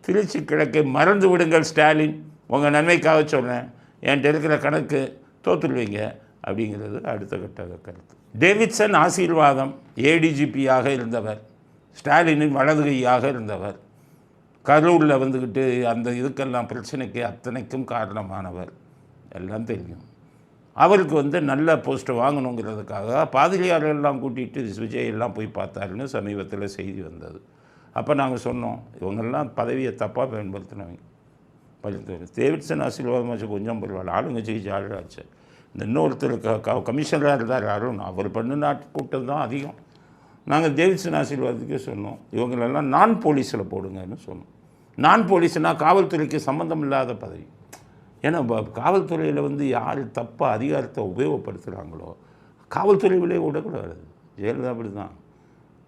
S1: திருச்சி கிழக்கை மறந்து விடுங்கள் ஸ்டாலின், உங்கள் நன்மைக்காக சொன்னேன். என்கிட்ட இருக்கிற கணக்கு தோற்றுடுவீங்க அப்படிங்கிறது அடுத்த கட்ட கருத்து. டேவிட்சன் ஆசீர்வாதம் ஏடிஜிபியாக இருந்தவர், ஸ்டாலினின் வலது கையாக இருந்தவர், கரூரில் வந்துக்கிட்டு அந்த இதுக்கெல்லாம் பிரச்சனைக்கு அத்தனைக்கும் காரணமானவர், எல்லாம் தெரியும். அவருக்கு நல்ல போஸ்ட்டை வாங்கணுங்கிறதுக்காக பாதிரியாரெல்லாம் கூட்டிகிட்டு விஜய் எல்லாம் போய் பார்த்தாருன்னு சமீபத்தில் செய்தி வந்தது. அப்போ நாங்கள் சொன்னோம், இவங்கெல்லாம் பதவியை தப்பாக பயன்படுத்தினவங்க. டேவிட்சன் ஆசீர்வாதம் வச்சு கொஞ்சம் பரவாயில்ல, ஆளுங்கட்சிக்கு ஜாலியாச்சு. இந்த இன்னொருத்தர் கமிஷனராக இருந்தார் அருண், அவர் நாட்டு கூட்டம் தான் அதிகம். நாங்கள் டேவிட்சன் ஆசீர்வாதத்துக்கே சொன்னோம், இவங்களெல்லாம் நான் போலீஸில் போடுங்கன்னு சொன்னோம். நான் போலீஸ்னால் காவல்துறைக்கு சம்மந்தம் இல்லாத பதவி. ஏன்னா காவல்துறையில் யார் தப்பாக அதிகாரத்தை உபயோகப்படுத்துகிறாங்களோ காவல்துறையிலே விடக்கூடாது. ஜெயலலிதா அப்படி தான்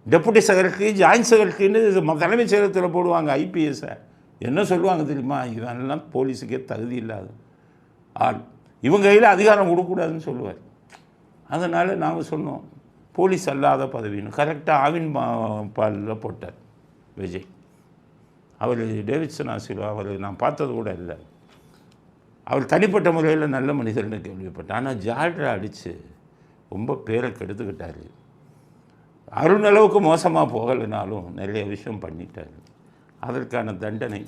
S1: டெப்புட்டி செக்ரட்டரி, ஜாயின்ட் செக்ரட்டரின்னு தலைமைச் செயலகத்தில் போடுவாங்க. ஐபிஎஸ்ஸை என்ன சொல்லுவாங்க தெரியுமா, இதெல்லாம் போலீஸுக்கே தகுதி இல்லாத ஆள், இவங்க கையில் அதிகாரம் கொடுக்கக்கூடாதுன்னு சொல்லுவார். அதனால் நாங்கள் சொன்னோம் போலீஸ் அல்லாத பதவின்னு. கரெக்டாக ஆவின் பாலில் போட்டார் விஜய். அவர் டேவிட்சன் ஆசீர்வாதம் அவர் நான் பார்த்தது கூட இல்லை. அவர் தனிப்பட்ட முறையில் நல்ல மனிதர்னு கேள்விப்பட்டார். ஆனால் ஜால்ரா அடித்து ரொம்ப பேரை கெடுத்துக்கிட்டார். அருண் அளவுக்கு மோசமாக போகலைனாலும் நிறைய விஷயம் பண்ணிட்டார். அதற்கான தண்டனை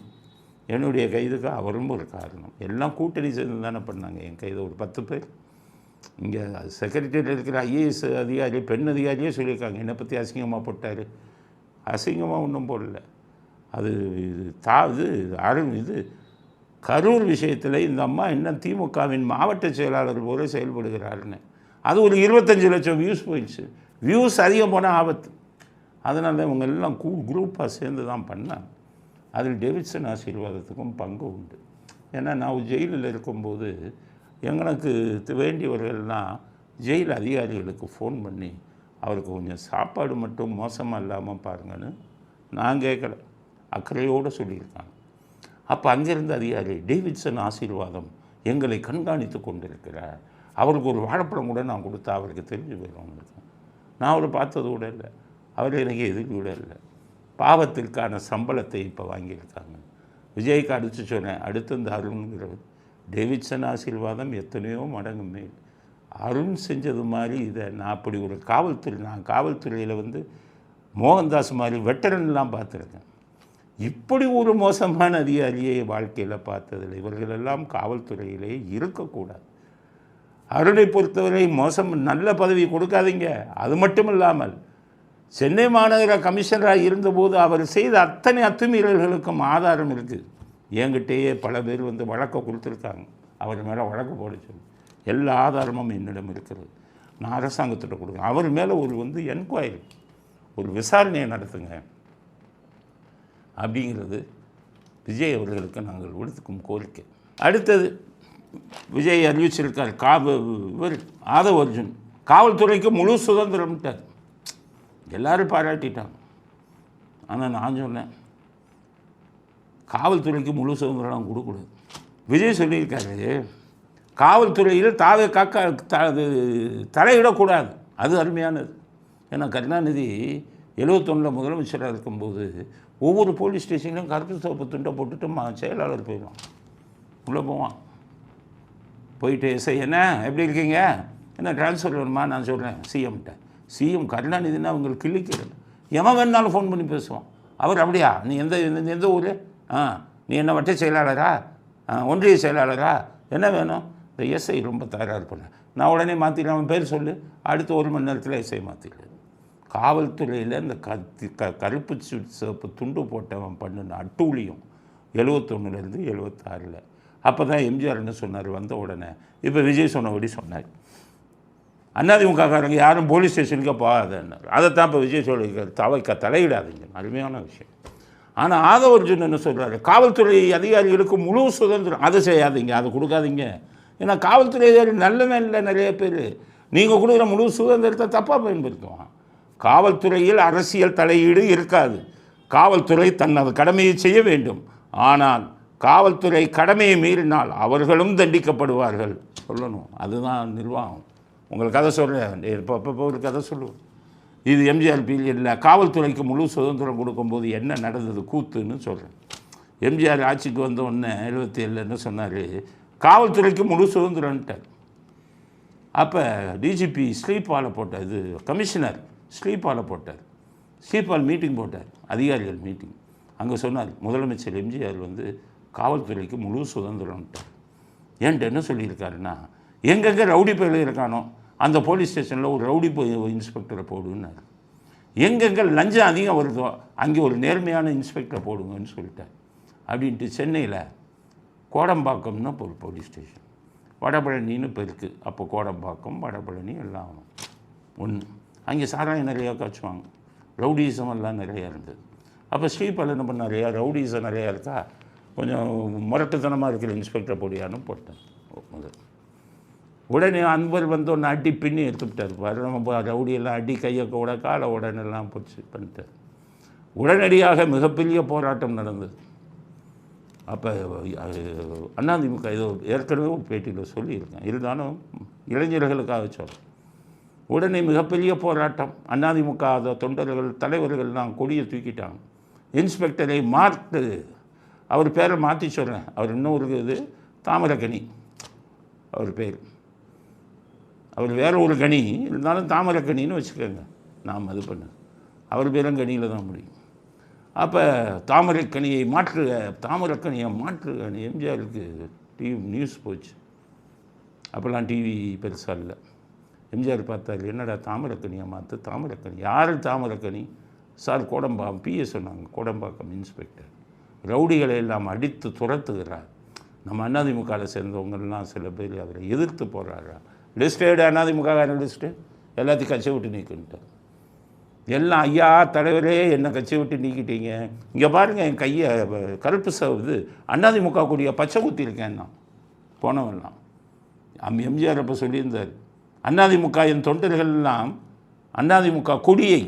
S1: என்னுடைய கைதுக்கு அவரும் ஒரு காரணம். எல்லாம் கூட்டணி சேர்ந்து தானே பண்ணாங்க. என் கைது ஒரு 10 பேர். இங்கே செக்ரட்டரியில் இருக்கிற ஐஏஎஸ் அதிகாரி, பெண் அதிகாரியே சொல்லியிருக்காங்க, என்னை பற்றி அசிங்கமாக போட்டார். அசிங்கமாக ஒன்றும் போடல. அது இது கரூர் விஷயத்தில் இந்த அம்மா இன்னும் திமுகவின் மாவட்ட செயலாளர் போல செயல்படுகிறாருன்னு அது ஒரு 25 லட்சம் வியூஸ் போயிடுச்சு. வியூஸ் அதிகம் போனால் ஆபத்து. அதனால தான் இவங்க எல்லாம் குரூப்பாக சேர்ந்து தான் பண்ணாங்க. அதில் டேவிட்சன் ஆசீர்வாதத்துக்கும் பங்கு உண்டு. ஏன்னா நான் ஜெயிலில் இருக்கும்போது எங்களுக்கு வேண்டியவர்கள்லாம் ஜெயில் அதிகாரிகளுக்கு ஃபோன் பண்ணி அவருக்கு கொஞ்சம் சாப்பாடு மட்டும் மோசமாக இல்லாமல் பாருங்கன்னு நான் கேட்கல, அக்கறையோடு சொல்லியிருக்காங்க. அப்போ அங்கேருந்து அதிகாரி டேவிட்சன் ஆசீர்வாதம் எங்களை கண்காணித்து கொண்டிருக்கிறார், அவருக்கு ஒரு வாழைப்பழம் கூட நான் கொடுத்தா அவருக்கு தெரிஞ்சு போயிடும். அவங்களுக்கு நான் அவரை பார்த்தது கூட இல்லை, அவர் எனக்கு எதிர்ப்பு கூட இல்லை. பாவத்திற்கான சம்பளத்தை இப்போ வாங்கியிருக்காங்க. விஜய்க்கு அடித்து சொன்னேன், அடுத்து இந்த அருண்கிறவர் டேவிட்சன் ஆசீர்வாதம் எத்தனையோ மடங்கு மேல். அருண் செஞ்சது மாதிரி இதை நான் அப்படி ஒரு காவல்துறையில் மோகன்தாஸ் மாதிரி வெட்டரன்லாம் பார்த்துருக்கேன். இப்படி ஒரு மோசமான அதிகாரியை வாழ்க்கையில் பார்த்ததில்லை. இவர்களெல்லாம் காவல்துறையிலே இருக்கக்கூடாது. அருணை பொறுத்தவரை மோசம், நல்ல பதவி கொடுக்காதீங்க. அது மட்டும் இல்லாமல் சென்னை மாநகர கமிஷனராக இருந்தபோது அவர் செய்த அத்தனை அத்துமீறல்களுக்கும் ஆதாரம் இருக்குது. என்கிட்டயே பல பேர் வந்து வழக்கை கொடுத்துருக்காங்க. அவர் மேலே வழக்கு போட சொல்லி எல்லா ஆதாரமும் என்னிடம் இருக்கிறது. நான் அரசாங்கத்திட்ட கொடுக்குறேன். அவர் மேலே ஒரு என்கொயரி, ஒரு விசாரணையை நடத்துங்க அப்படிங்கிறது விஜய் அவர்களுக்கு நாங்கள் விடுத்துக்கும் கோரிக்கை. அடுத்தது விஜய் அறிவிச்சிருக்கார், இவர் ஆதவ் அர்ஜுன் காவல்துறைக்கு முழு சுதந்திரம்ட்டார். எல்லாரும் பாராட்டிட்டாங்க. ஆனால் நான் சொன்னேன், காவல்துறைக்கு முழு சுதந்திரம் கொடுக்கூடாது. விஜய் சொல்லியிருக்காரு, காவல்துறையில் தலையிடக்கூடாது. அது அருமையானது. ஏன்னா கருணாநிதி 71 முதலமைச்சராக இருக்கும்போது ஒவ்வொரு போலீஸ் ஸ்டேஷன்லையும் கருப்பு சோப்பு துண்டை போட்டுட்டு செயலாளர் போயிடுவான், உள்ளே போவான். போயிட்டு எஸ்ஐ என்ன எப்படி இருக்கீங்க, என்ன ட்ரான்ஸ்ஃபர் வேணுமா, நான் சொல்கிறேன் சிஎம்கிட்ட. சிஎம் கருணாநிதினா அவங்களுக்கு கிள்ளிக்கிறது. எவன் வேணுனாலும் ஃபோன் பண்ணி பேசுவான். அவர் அப்படியா, நீ எந்த ஊர், நீ என்ன வட்ட செயலாளரா, ஒன்றிய செயலாளரா, என்ன வேணும், இந்த எஸ்ஐ ரொம்ப தயாராக பண்ண, நான் உடனே மாற்றிடுறேன், அவன் பேர் சொல்லு, அடுத்த 1 மணி நேரத்தில் எஸ்ஐ மாற்றிடுறேன். காவல்துறையில் இந்த கருப்பு சிவப்பு துண்டு போட்டவன் பண்ணின அட்டூழியம் 71லேருந்து 76. அப்போ தான் எம்ஜிஆர் என்ன சொன்னார் வந்த உடனே, இப்போ விஜய் சொன்னபடி சொன்னார், அதிமுககாரங்க யாரும் போலீஸ் ஸ்டேஷனுக்கு போகாதன்னார். அதைத்தான் இப்போ விஜய் சொல்லியிருக்கார், தலையிடாதீங்க, அருமையான விஷயம். ஆனால் ஆதவ் அர்ஜுன் என்ன சொல்கிறாரு, காவல்துறை அதிகாரிகளுக்கு முழு சுதந்திரம், அதை செய்யாதீங்க, அதை கொடுக்காதீங்க. ஏன்னா காவல்துறை அதிகாரி நல்லவன் இல்லை, நிறைய பேர் நீங்கள் கொடுக்குற முழு சுதந்திரத்தை தப்பாக பயன்படுத்துவான். காவல்துறையில் அரசியல் தலையீடு இருக்காது. காவல்துறை தனது கடமையை செய்ய வேண்டும். ஆனால் காவல்துறை கடமையை மீறினால் அவர்களும் தண்டிக்கப்படுவார்கள் சொல்லணும். அதுதான் நிர்வாகம். உங்களுக்கு கதை சொல்கிறேன், இப்போ ஒரு கதை சொல்லுவோம். இது எம்ஜிஆர் பீரியடில் காவல்துறைக்கு முழு சுதந்திரம் கொடுக்கும்போது என்ன நடந்தது கூத்துன்னு சொல்கிறேன். எம்ஜிஆர் ஆட்சிக்கு வந்த உடனே 77 என்ன சொன்னார், காவல்துறைக்கு முழு சுதந்திரம்ட்டார். அப்போ டிஜிபி ஸ்லீப்பால் போட்டார், இது கமிஷனர் ஸ்லீப்பால் போட்டார். ஸ்லீப்பால் மீட்டிங் போட்டார், அதிகாரிகள் மீட்டிங். அங்கே சொன்னார் முதலமைச்சர் எம்ஜிஆர் காவல்துறைக்கு முழு சுதந்திரம்ட்டார். ஏன்ட்டு என்ன சொல்லியிருக்காருன்னா, எங்கெங்கே ரவுடி பயில இருக்கானோ அந்த போலீஸ் ஸ்டேஷனில் ஒரு ரவுடி இன்ஸ்பெக்டரை போடுன்னார். எங்கெங்கே லஞ்சம் அதிகம் வருதோ அங்கே ஒரு நேர்மையான இன்ஸ்பெக்டரை போடுங்கன்னு சொல்லிட்டார். அப்படின்ட்டு சென்னையில் கோடம்பாக்கம்னா ஒரு போலீஸ் ஸ்டேஷன், வடபழனின்னு இப்போ இருக்குது. அப்போ கோடம்பாக்கம் வடபழனி எல்லாம் ஒன்று. அங்கே சாராயம் நிறையா காய்ச்சுவாங்க, ரவுடிசம் எல்லாம் நிறையா இருந்தது. அப்போ ஸ்ரீபால் என்ன பண்ணார், ரவுடிசம் நிறையா இருக்கா, கொஞ்சம் முரட்டுத்தனமாக இருக்கிற இன்ஸ்பெக்டரை போடியான்னு போட்டேன் முதல். உடனே அன்பர் ஒன்று அடி பின்னி எடுத்துவிட்டார். நம்ம ரவுடியெல்லாம் அடி கையை கூட காலை உடனெல்லாம் போச்சு பண்ணிட்டார். உடனடியாக மிகப்பெரிய போராட்டம் நடந்தது. அப்போ அதிமுக ஏதோ ஏற்கனவே ஒரு பேட்டியில் சொல்லியிருக்கேன், இருந்தாலும் இளைஞர்களுக்காக சொல்கிறேன். உடனே மிகப்பெரிய போராட்டம். அதிமுக தொண்டர்கள் தலைவர்கள்லாம் கொடியை தூக்கிட்டாங்க. இன்ஸ்பெக்டரை அவர் பேரை மாற்றி சொல்கிறேன், அவர் இன்னொரு இது தாமரக்கனி அவர் பேர், அவர் வேறு ஒரு கனி இருந்தாலும் தாமரக்கனின்னு வச்சுக்கோங்க, நாம் அது பண்ண அவர் பேரும் கனியில் தான் முடியும். அப்போ தாமரைக்கனியை மாற்று எம்ஜிஆருக்கு டிவி நியூஸ் போச்சு. அப்போல்லாம் டிவி பெருசாக இல்லை. எம்ஜிஆர் பார்த்தாரு, என்னடா தாமரக்கனியை மாற்று, தாமரக்கனி யார் தாமரக்கனி சார், கோடம்பாக்கம் பிஏ சொன்னாங்க, கோடம்பாக்கம் இன்ஸ்பெக்டர் ரவுடிகளை எல்லாம் அடித்து துரத்துகிறார். நம்ம அதிமுகவில் சேர்ந்தவங்கெல்லாம் சில பேர் அவரை எதிர்த்து போகிறாரா, லிஸ்டேடு அதிமுககாரன் லிஸ்ட்டு எல்லாத்தையும் கட்சி விட்டு நீக்கிட்டார். எல்லாம் ஐயா தலைவரே என்ன கட்சி விட்டு நீக்கிட்டீங்க, இங்கே பாருங்கள் என் கையை கருப்பு இது அதிமுக கூடிய பச்சை குத்திருக்கேன்னா போனவெல்லாம். எம்ஜிஆர் அப்போ சொல்லியிருந்தார், அதிமுக என் தொண்டர்கள்லாம் அதிமுக கொடியை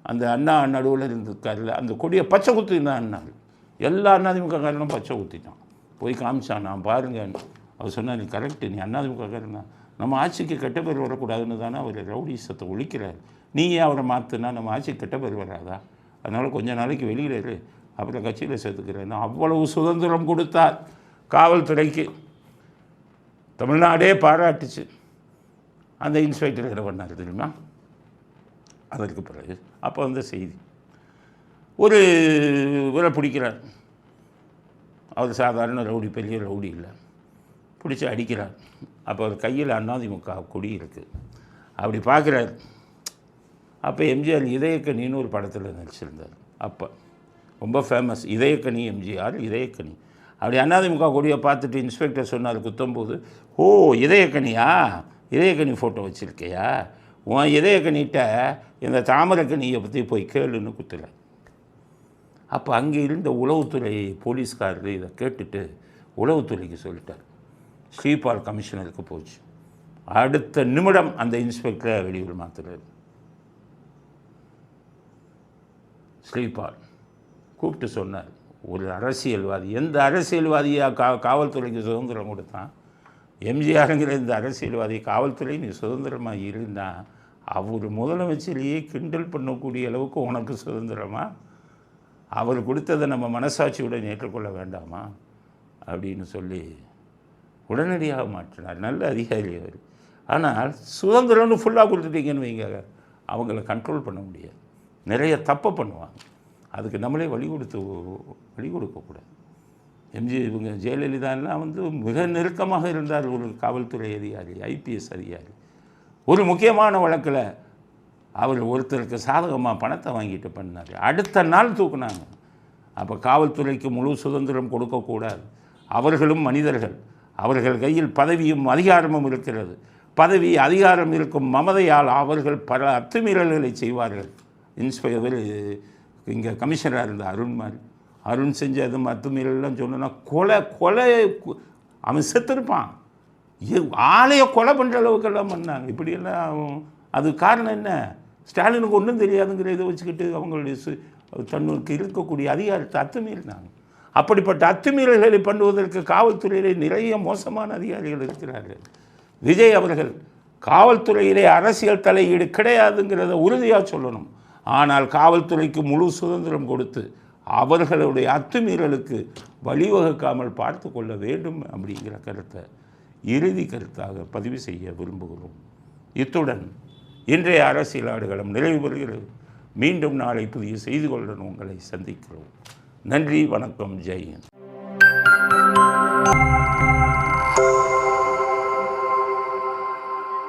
S1: அந்த அண்ணா நடுவில் இருந்திருக்காருல அந்த கொடியை பச்சை குத்தினான்னாரு. எல்லா அதிமுக காரனும் பச்சை குத்திட்டான். போய் காமிச்சான், நான் பாருங்கன்னு. அவர் சொன்னார், நீ கரெக்டு, நீ அதிமுக காரனா, நம்ம ஆட்சிக்கு கெட்ட பேர் வரக்கூடாதுன்னு தானே அவர் ரவுடிசத்தை ஒழிக்கிறார். நீங்கள் அவரை மாற்றினா நம்ம ஆட்சிக்கு கெட்ட பேர் வராதா, அதனால் கொஞ்ச நாளைக்கு வெளியில் இரு, அப்புறம் கட்சியில் சேர்த்துக்கிறேன்னு அவ்வளவு சுதந்திரம் கொடுத்தார் காவல்துறைக்கு. தமிழ்நாடே பாராட்டுச்சு. அந்த இன்ஸ்பெக்டர் என்ன பண்ணார் தெரியுமா, அதற்கு பிறகு அப்போ செய்தி ஒரு இவரை பிடிக்கிறார். அவர் சாதாரண ரவுடி, பெரிய ரவுடி இல்லை. பிடிச்சி அடிக்கிறார். அப்போ அவர் கையில் அதிமுக கொடி இருக்குது. அப்படி பார்க்குறார். அப்போ எம்ஜிஆர் இதயக்கனின்னு ஒரு படத்தில் நடிச்சிருந்தார். அப்போ ரொம்ப ஃபேமஸ் இதயக்கனி, எம்ஜிஆர் இதயக்கனி. அப்படி அதிமுக கொடியை பார்த்துட்டு இன்ஸ்பெக்டர் சொன்னார் குத்தும்போது, ஓ இதயக்கனியா, இதயக்கனி ஃபோட்டோ வச்சுருக்கையா, உன் இதயக்கனிகிட்ட இந்த தாமரைக்கனியை பற்றி போய் கேளுன்னு குத்துறார். அப்போ அங்கே இருந்த உளவுத்துறை போலீஸ்காரர் இதை கேட்டுட்டு உளவுத்துறைக்கு சொல்லிட்டார். ஸ்ரீபால் கமிஷனருக்கு போச்சு. அடுத்த நிமிடம் அந்த இன்ஸ்பெக்டரை வெளியூர் மாற்றுறாரு. ஸ்ரீபால் கூப்பிட்டு சொன்னார், ஒரு அரசியல்வாதி, எந்த அரசியல்வாதியாக காவல்துறைக்கு சுதந்திரம் கொடுத்தான்? எம்ஜிஆருங்கிற இந்த அரசியல்வாதி காவல்துறை நீ சுதந்திரமாக இருந்தால் அவர் முதலமைச்சரையே கிண்டல் பண்ணக்கூடிய அளவுக்கு உனக்கு சுதந்திரமா? அவர் கொடுத்ததை நம்ம மனசாட்சியுடன் ஏற்றுக்கொள்ள வேண்டாமா அப்படின்னு சொல்லி உடனடியாக மாற்றினார். நல்ல அதிகாரி அவர். ஆனால் சுதந்திரம்னு ஃபுல்லாக கொடுத்துட்டீங்கன்னு வைங்க, அவங்கள கண்ட்ரோல் பண்ண முடியாது. நிறைய தப்பை பண்ணுவாங்க. அதுக்கு நம்மளே வழி கொடுக்கக்கூடாது. இவங்க ஜெயலலிதாலாம் மிக நெருக்கமாக இருந்தார் ஒரு காவல்துறை அதிகாரி, ஐபிஎஸ் அதிகாரி. ஒரு முக்கியமான வழக்கில் அவர் ஒருத்தருக்கு சாதகமாக பணத்தை வாங்கிட்டு பண்ணார். அடுத்த நாள் தூக்குனாங்க. அப்போ காவல்துறைக்கு முழு சுதந்திரம் கொடுக்கக்கூடாது. அவர்களும் மனிதர்கள். அவர்கள் கையில் பதவியும் அதிகாரமும் இருக்கிறது. பதவி அதிகாரம் இருக்கும் மமதையால் அவர்கள் பல அத்துமீறல்களை செய்வார்கள். இன்ஸ்பெக்டர் இங்கே கமிஷனராக இருந்த அருண் செஞ்ச அது அத்துமீறல்லாம் சொன்னா கொலை அவன் செத்துருப்பான். ஆளையை கொலை பண்ணுற அளவுக்கெல்லாம் பண்ணாங்க. இப்படியெல்லாம் அது காரணம் என்ன? ஸ்டாலினுக்கு ஒன்றும் தெரியாதுங்கிற இதை வச்சுக்கிட்டு அவங்களுடைய தன்னுக்கு இருக்கக்கூடிய அதிகாரத்தை அத்துமீறினாங்க. அப்படிப்பட்ட அத்துமீறல்களை பண்ணுவதற்கு காவல்துறையிலே நிறைய மோசமான அதிகாரிகள் இருக்கிறார்கள். விஜய் அவர்கள் காவல்துறையிலே அரசியல் தலையீடு கிடையாதுங்கிறத உறுதியாக சொல்லணும். ஆனால் காவல்துறைக்கு முழு சுதந்திரம் கொடுத்து அவர்களுடைய அத்துமீறலுக்கு வழிவகுக்காமல் பார்த்து கொள்ள வேண்டும் அப்படிங்கிற கருத்தை இறுதி கருத்தாக பதிவு செய்ய விரும்புகிறோம். இத்துடன் இன்றைய அரசியல் ஆடுகளம் நிறைவு பெறுகிறது. மீண்டும் நாளை புதிய செய்திகளுடன் உங்களை சந்திக்கிறோம். நன்றி, வணக்கம், ஜெய் ஹிந்த்.